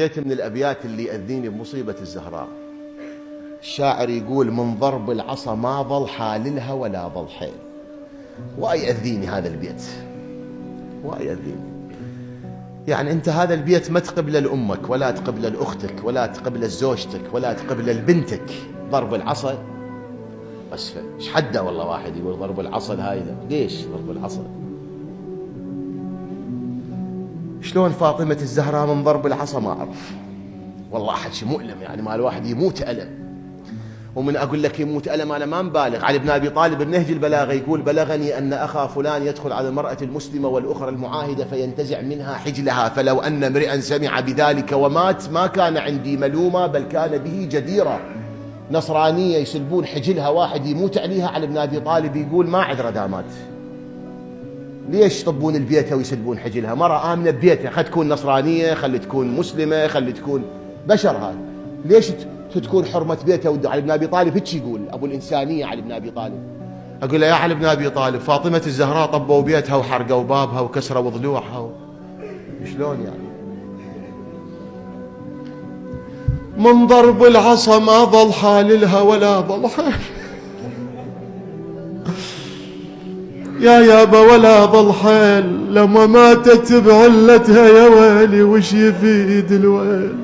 بيت من الأبيات اللي يأذيني بمصيبة الزهراء. الشاعر يقول: من ضرب العصا ما ظل حاللها ولا ظل حيل. ويأذيني هذا البيت، ويأذيني. يعني أنت هذا البيت ما تقبله لأمك ولا تقبله لأختك ولا تقبله لزوجتك ولا تقبله لبنتك. ضرب العصا أسفل. إيش حده والله واحد يقول ضرب العصا هايله. ليش ضرب العصا؟ شلون فاطمة الزهراء من ضرب العصا ما أعرف والله. أحد شيء مؤلم، يعني ما الواحد يموت ألم. ومن أقول لك يموت ألم أنا ما مبالغ. علي بن أبي طالب بنهج البلاغة يقول: بلغني أن أخا فلان يدخل على المرأة المسلمة والأخرى المعاهدة فينتزع منها حجلها، فلو أن امرئا سمع بذلك ومات ما كان عندي ملومة بل كان به جديرة. نصرانية يسلبون حجلها، واحد يموت عليها. علي بن أبي طالب يقول ما عذره دامات. ليش يطبون البيت ويسلبون حجلها؟ مرة آمنة ببيتها، خل تكون نصرانية، خل تكون مسلمة، خل تكون بشر. هذا ليش تكون حرمة بيتها؟ علي بن أبي طالب هيك يقول، أبو الإنسانية علي بن أبي طالب. أقول له: يا علي بن أبي طالب، فاطمة الزهراء طبوا بيتها وحرقوا بابها وكسروا ضلوعها شلون يعني؟ من ضرب العصا ما ظل حاللها ولا ظل حال. يا يابا ولا ظل حيل، لما ماتت بعلتها يا ويلي وش يفيد الويل.